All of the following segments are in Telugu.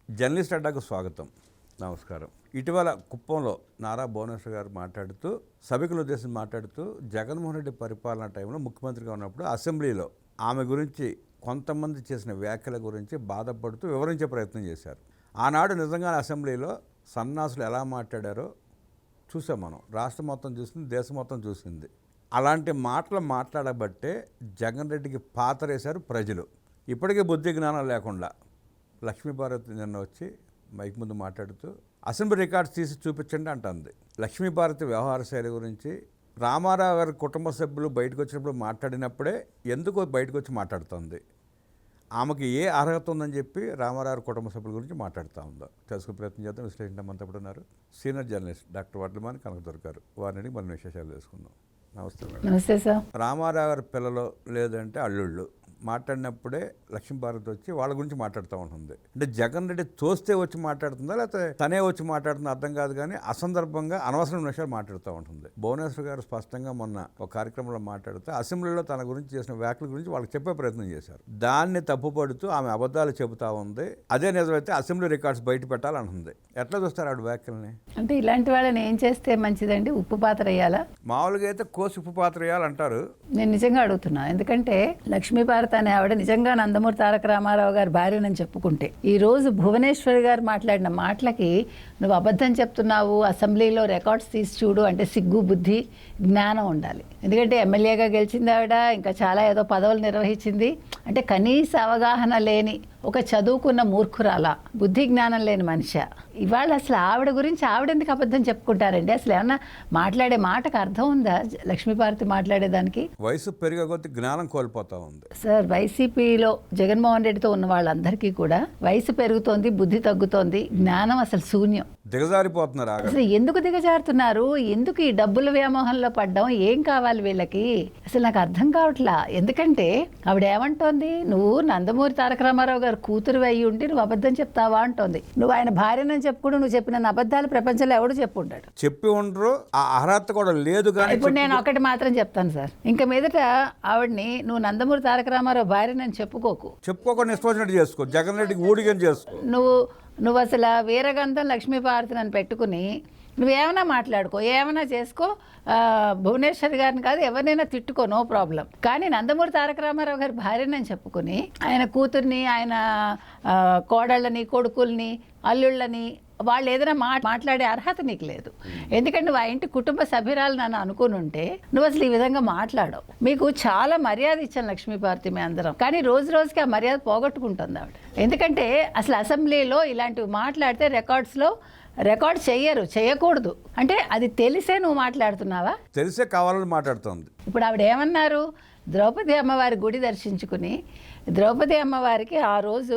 జర్నలిస్ట్ అడ్డాకు స్వాగతం. నమస్కారం. ఇటీవల కుప్పంలో నారా భువనేశ్వర్ గారు మాట్లాడుతూ, సభికుల ఉద్దేశించి మాట్లాడుతూ, జగన్మోహన్ రెడ్డి పరిపాలన టైంలో ముఖ్యమంత్రిగా ఉన్నప్పుడు అసెంబ్లీలో ఆమె గురించి కొంతమంది చేసిన వ్యాఖ్యల గురించి బాధపడుతూ వివరించే ప్రయత్నం చేశారు. ఆనాడు నిజంగా అసెంబ్లీలో సన్నాసులు ఎలా మాట్లాడారో చూసాం మనం. రాష్ట్రం మొత్తం చూసింది, దేశం మొత్తం చూసింది. అలాంటి మాటలు మాట్లాడబట్టే జగన్ రెడ్డికి పాతరేశారు ప్రజలు. ఇప్పటికీ బుద్ధి జ్ఞానం లేకుండా లక్ష్మీభారతి నిన్న వచ్చి మైక్ ముందు మాట్లాడుతూ అసెంబ్లీ రికార్డ్స్ తీసి చూపించండి అంటుంది. లక్ష్మీభారతి వ్యవహార శైలి గురించి రామారావు గారి కుటుంబ సభ్యులు బయటకు వచ్చినప్పుడు మాట్లాడినప్పుడే ఎందుకు బయటకు వచ్చి మాట్లాడుతుంది, ఆమెకి ఏ అర్హత ఉందని చెప్పి రామారావు కుటుంబ సభ్యుల గురించి మాట్లాడుతూ ఉందో తెలుసుకునే ప్రయత్నం చేద్దాం. విశ్లేషించమంతా ఉన్నారు senior journalist doctor Vadlamani Kanakadurga గారు. వారిని మన విశేషాలు తెలుసుకుందాం. నమస్తే మేడం. నమస్తే సార్. రామారావు గారి పిల్లలు లేదంటే అల్లుళ్ళు మాట్లాడినప్పుడే లక్ష్మీభారతి వచ్చి వాళ్ళ గురించి మాట్లాడుతూ ఉంటుంది. అంటే జగన్ రెడ్డి తోస్తే వచ్చి మాట్లాడుతుందా లేకపోతే తనే వచ్చి మాట్లాడుతుందా అర్థం కాదు, కానీ అసందర్భంగా అనవసరమైన విషయాలు మాట్లాడుతూ ఉంటుంది. భువనేశ్వర్ గారు స్పష్టంగా మొన్న ఒక కార్యక్రమంలో మాట్లాడుతూ అసెంబ్లీలో తన గురించి చేసిన వ్యాఖ్యల గురించి వాళ్ళకి చెప్పే ప్రయత్నం చేశారు. దాన్ని తప్పుపడుతూ ఆమె అబద్ధాలు చెబుతా ఉంది. అదే నిజమైతే అసెంబ్లీ రికార్డ్స్ బయట పెట్టాలంటుంది. ఎట్లా చూస్తారు ఆవిడ వ్యాఖ్యల్ని? అంటే ఇలాంటి వాళ్ళని ఏం చేస్తే మంచిదండి? ఉప్పు పాత్ర వేయాలా? మామూలుగా అయితే కోసి ఉప్పు పాత్ర వేయాలంటారు. నేను నిజంగా అడుగుతున్నా. ఎందుకంటే లక్ష్మీభారతి అనే ఆవిడ నిజంగా నందమూరి తారక రామారావు గారి భార్యనని చెప్పుకుంటే, ఈ రోజు భువనేశ్వర్ గారు మాట్లాడిన మాటలకి నువ్వు అబద్ధం చెప్తున్నావు, అసెంబ్లీలో రికార్డ్స్ తీసి చూడు అంటే సిగ్గు, బుద్ధి, జ్ఞానం ఉండాలి. ఎందుకంటే ఎమ్మెల్యేగా గెలిచింది ఆవిడ, ఇంకా చాలా ఏదో పదవులు నిర్వహించింది. అంటే కనీస అవగాహన లేని ఒక చదువుకున్న మూర్ఖురాల, బుద్ధి జ్ఞానం లేని మనిషి. ఇవాళ అసలు ఆవిడ గురించి ఆవిడెందుకు అబద్ధం చెప్పుకుంటారండి? అసలు ఏమన్నా మాట్లాడే మాటకు అర్థం ఉందా లక్ష్మీభారతి మాట్లాడేదానికి? వయసు పెరిగే కొద్ది జ్ఞానం కోల్పోతా ఉంది సార్. వైసీపీలో జగన్మోహన్ రెడ్డితో ఉన్న వాళ్ళందరికీ కూడా వయసు పెరుగుతోంది, బుద్ధి తగ్గుతోంది, జ్ఞానం అసలు శూన్యం. దిగజారిపోతున్నారు. అసలు ఎందుకు దిగజారుతున్నారు? ఎందుకు ఈ డబ్బుల వ్యామోహంలో పడ్డం? ఏం కావాలి వీళ్ళకి? అసలు నాకు అర్థం కావట్లా. ఎందుకంటే ఆవిడ ఏమంటోంది, నువ్వు నందమూరి తారక రామారావు గారు కూతురు అయ్యి ఉండి నువ్వు అబద్ధం చెప్తావా అంటోంది. నువ్వు ఆయన భార్యనని చెప్పుకుంటూ నువ్వు చెప్పిన అబద్ధాలు ప్రపంచంలో ఎవడు చెప్పుంటాడు? చెప్పి ఉండరు. ఆ అర్హత కూడా లేదు. ఇప్పుడు నేను ఒకటి మాత్రం చెప్తాను సార్, ఇంకా మీదట ఆవిడ్ని నువ్వు నందమూరి తారక రామారావు భార్యనని చెప్పుకోకుండా ఇష్టం వచ్చినట్టు చేసుకో. జగన్ రెడ్డికి ఊడిగని చేసుకో. నువ్వు అసలు వీరగంధం లక్ష్మీభారతిని అని పెట్టుకుని నువ్వేమైనా మాట్లాడుకో, ఏమైనా చేసుకో. భువనేశ్వర్ గారిని కాదు ఎవరినైనా తిట్టుకో, నో ప్రాబ్లం. కానీ నందమూరి తారక రామారావు గారి భార్యనని చెప్పుకుని ఆయన కూతుర్ని, ఆయన కోడళ్ళని, కొడుకుల్ని, అల్లుళ్ళని వాళ్ళు ఏదైనా మాట్లాడే అర్హత నీకు లేదు. ఎందుకంటే నువ్వు ఆ ఇంటి కుటుంబ సభ్యురాలు నన్ను అనుకుని ఉంటే నువ్వు అసలు ఈ విధంగా మాట్లాడవు. మీకు చాలా మర్యాద ఇచ్చాను లక్ష్మీభారతి మీ అందరం, కానీ రోజు రోజుకి ఆ మర్యాద పోగొట్టుకుంటుంది ఆవిడ. ఎందుకంటే అసలు అసెంబ్లీలో ఇలాంటివి మాట్లాడితే రికార్డ్ చేయకూడదు. అంటే అది తెలిసే నువ్వు మాట్లాడుతున్నావా? తెలిసే కావాలని మాట్లాడుతుంది. ఇప్పుడు ఆవిడ ఏమన్నారు, ద్రౌపది అమ్మవారి గుడి దర్శించుకుని ద్రౌపది అమ్మవారికి ఆ రోజు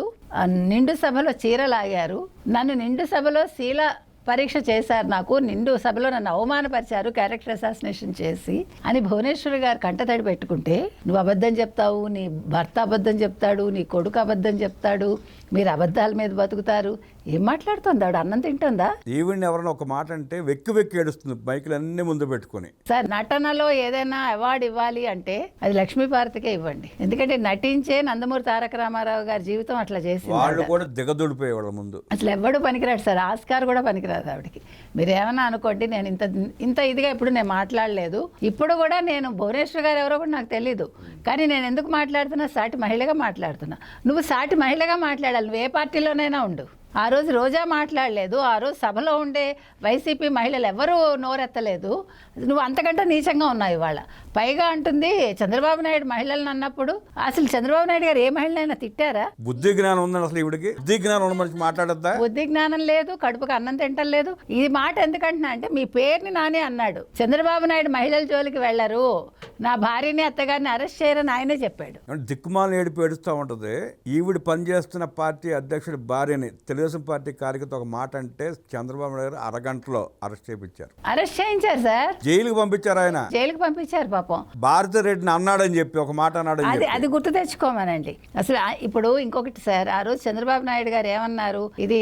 నిండు సభలో చీరలాగారు, నన్ను నిండు సభలో శీల పరీక్ష చేశారు, నాకు నిండు సభలో నన్ను అవమానపరిచారు క్యారెక్టర్ అసాసినేషన్ చేసి అని భువనేశ్వరి గారు కంటతడి పెట్టుకుంటే, నువ్వు అబద్ధం చెప్తావు, నీ భర్త అబద్ధం చెప్తాడు, నీ కొడుకు అబద్ధం చెప్తాడు, మీరు అబద్ధాల మీద బతుకుతారు. ఏం మాట్లాడుతుంది ఆవిడ? అన్నం తింటుందా? ఈవిడ ఎవరైనా ఒక మాట అంటే వెక్కి ఏడుస్తుంది మైకులు అన్ని ముందు పెట్టుకుని. సార్, నటనలో ఏదైనా అవార్డు ఇవ్వాలి అంటే అది లక్ష్మీభారతికే ఇవ్వండి. ఎందుకంటే నటించే నందమూరి తారక రామారావు గారి జీవితం అట్లా చేసి వాళ్ళు కూడా దిగదుడిపోయేవాళ్ళ ముందు. అసలు ఎవడు పనికిరాడు సార్, ఆస్కార్ కూడా పనికిరాదు ఆవిడకి. మీరు ఏమన్నా అనుకోండి, నేను ఇంత ఇదిగా ఇప్పుడు నేను మాట్లాడలేదు. ఇప్పుడు కూడా నేను భువనేశ్వర్ గారు ఎవరో కూడా నాకు తెలీదు, కానీ నేను ఎందుకు మాట్లాడుతున్నా, సాటి మహిళగా మాట్లాడుతున్నా. నువ్వు సాటి మహిళగా మాట్లాడాలి, నువ్వు ఏ పార్టీలోనైనా ఉండు. ఆ రోజు రోజా మాట్లాడలేదు, ఆ రోజు సభలో ఉండే వైసీపీ మహిళలు ఎవరూ నోరెత్తలేదు. నువ్వు అంతకంటే నీచంగా ఉన్నావు ఇవాళ. పైగా అంటుంది చంద్రబాబు నాయుడు మహిళలను అన్నప్పుడు, అసలు చంద్రబాబు నాయుడు గారు ఏ మహిళనైనా తిట్టారా? బుద్ధి జ్ఞానం ఉందని అసలు ఇవిడికి బుద్ధి జ్ఞానం ఉన్న మనిషి మాట్లాడద్దా? బుద్ధి జ్ఞానం లేదు, కడుపుకి అన్నం తింటం లేదు. ఈ మాట ఎందుకంటున్నా అంటే, మీ పేరుని నానే అన్నాడు. చంద్రబాబు నాయుడు మహిళల జోలికి వెళ్ళరు, నా భార్యని అత్తగారిని అరెస్ట్ చేయరని ఆయనే చెప్పాడు. దిక్కుమాలను ఏడుపు ఏడుస్తూ ఉంటుంది. ఈవిడ పనిచేస్తున్న పార్టీ అధ్యక్షుడి భార్యని తెలుగుదేశం పార్టీ కార్యకర్త ఒక మాట అంటే చంద్రబాబు నాయుడు గారు అరగంటలో అరెస్ట్ చేయించారు. అరెస్ట్ చేయించారు సార్, జైలుకి పంపించారు. ఆయన జైలుకి పంపించారు పాపం. భారతి రెడ్డిని అన్నాడని చెప్పి ఒక మాట అన్నాడు. అది గుర్తు తెచ్చుకోమనండి. అసలు ఇప్పుడు ఇంకొకటి సార్, ఆ రోజు చంద్రబాబు నాయుడు గారు ఏమన్నారు, ఇది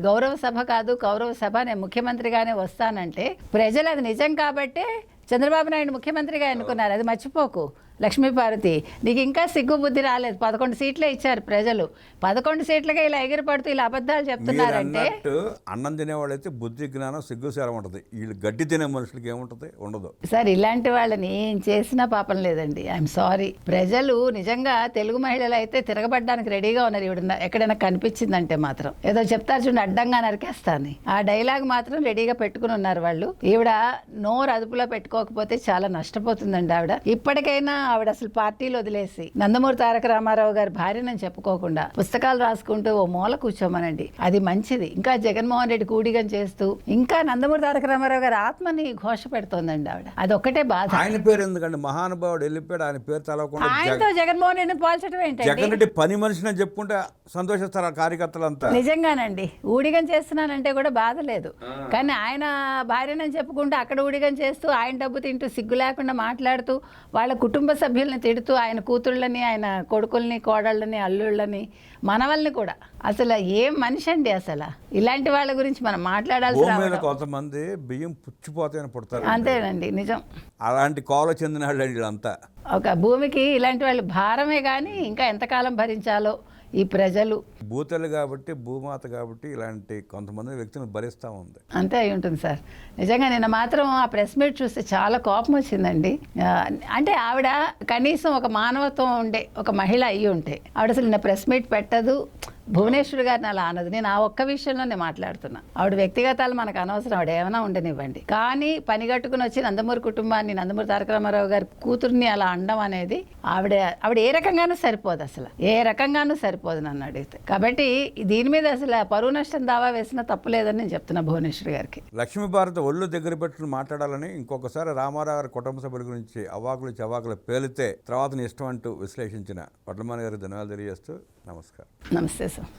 గౌరవ సభ కాదు, కౌరవ సభ, నేను ముఖ్యమంత్రిగానే వస్తానంటే ప్రజలు అది నిజం కాబట్టే చంద్రబాబు నాయుడు ముఖ్యమంత్రిగా ఎన్నుకున్నారు. అది మర్చిపోకు. లక్ష్మీపార్వతి, నీకు ఇంకా సిగ్గు బుద్ధి రాలేదు. 11 సీట్లే ఇచ్చారు ప్రజలు. 11 సీట్లుగా ఇలా ఎగిరిపడుతూ ఇలా అబద్ధాలు చెప్తున్నారంటే, అన్నట్టు అన్నం తినేవాళ్ళైతే బుద్ధి జ్ఞానం సిగ్గుసేరం ఉంటుంది. వీళ్ళు గడ్డి తినే మనుషులకి ఏముంటుంది? ఉండదు. సార్ ఇలాంటి వాళ్ళని ఏం చేసినా పాపం లేదండి. I'm sorry. ప్రజలు నిజంగా తెలుగు మహిళలు అయితే తిరగబడ్డానికి రెడీగా ఉన్నారు. ఈవిడ ఎక్కడైనా కనిపించిందంటే మాత్రం ఏదో చెప్తారు చూడండి, అడ్డంగా నరికేస్తాను, ఆ డైలాగ్ మాత్రం రెడీగా పెట్టుకుని ఉన్నారు వాళ్ళు. ఈవిడ నోరు అదుపులో పెట్టుకోకపోతే చాలా నష్టపోతుందండి ఆవిడ. ఇప్పటికైనా ఆవిడ అసలు పార్టీలు వదిలేసి నందమూరి తారక రామారావు గారి భార్యనని చెప్పుకోకుండా పుస్తకాలు రాసుకుంటూ ఓ మూల కూర్చోమనండి, అది మంచిది. ఇంకా జగన్మోహన్ రెడ్డి కూడిగం చేస్తూ ఇంకా నందమూరి తారక రామారావు గారి ఆత్మని ఘోష పెడుతోందండి ఆవిడ. అదొక్కటే బాధ. ఆయన పేరు ఎందుకండి? మహానుభావుడు వెళ్ళిపోయాడు, ఆయన పేరు తలవకుండా ఆయనతో జగన్మోహన్ రెడ్డిని పోల్చడం ఏంటంటే, జగన్ రెడ్డి పని మనిషిని చెప్పుకుంటే సంతోషిస్తారు ఆ కార్యకర్తలంతా. నిజంగానండి ఊడిగం చేస్తున్నానంటే కూడా బాధ లేదు. కానీ ఆయన భార్యనని చెప్పుకుంటూ అక్కడ ఊడిగం చేస్తూ ఆయన డబ్బు తింటూ సిగ్గు లేకుండా మాట్లాడుతూ వాళ్ళ కుటుంబ సభ్యుల్ని తిడుతూ ఆయన కూతుళ్ళని, ఆయన కొడుకుల్ని, కోడళ్ళని, అల్లుళ్ళని, మనవల్ని కూడా. అసలు ఏం మనిషి అండి అసలు. ఇలాంటి వాళ్ళ గురించి మనం మాట్లాడాల్సి భూమిలో కొంతమంది బియ్యం పుచ్చిపోతాయని పుడతారు. అంతేనండి, నిజం. అలాంటి కోవలో చెందిన వాళ్ళు వీళ్ళంతా. ఒక భూమికి ఇలాంటి వాళ్ళు భారమే, కానీ ఇంకా ఎంతకాలం భరించాలో ఈ ప్రజలు. భూతలు కాబట్టి, భూమాత కాబట్టి ఇలాంటి కొంతమంది వ్యక్తులను భరిస్తూ ఉంది. అంతే అయి ఉంటుంది సార్. నిజంగా నిన్న మాత్రం ఆ ప్రెస్ మీట్ చూస్తే చాలా కోపం వచ్చిందండి. అంటే ఆవిడ కనీసం ఒక మానవత్వం ఉండే ఒక మహిళ అయ్యి ఉంటే ఆవిడ అసలు నిన్న ప్రెస్ మీట్ పెట్టదు. భువనేశ్వర్ గారిని అలా అనదు. నేను ఆ ఒక్క విషయంలో నేను మాట్లాడుతున్నా. ఆవిడ వ్యక్తిగతాలు మనకు అనవసరం, ఆవిడ ఏమైనా ఉండనివ్వండి. కానీ పని కట్టుకుని వచ్చి నందమూరి కుటుంబాన్ని, నందమూరి తారక రామారావు గారి కూతుర్ని అలా అనడం అనేది ఆవిడ ఏ రకంగానూ సరిపోదు, అసలు ఏ రకంగానూ సరిపోదు నన్ను అడిగితే. కాబట్టి దీని మీద అసలు పరువు నష్టం దావా వేసినా తప్పులేదని నేను చెప్తున్నా భువనేశ్వర్ గారికి. లక్ష్మీభారతి ఒళ్ళు దగ్గర పెట్టుకుని మాట్లాడాలని ఇంకొకసారి రామారావు గారి కుటుంబ సభ్యుల గురించి అవాకులు చవాకులు పేలితే తర్వాత నీ ఇష్టం అంటూ విశ్లేషించిన వడ్లమాని గారికి ధన్యవాదాలు తెలియజేస్తూ నమస్కారం. నమస్తే సార్.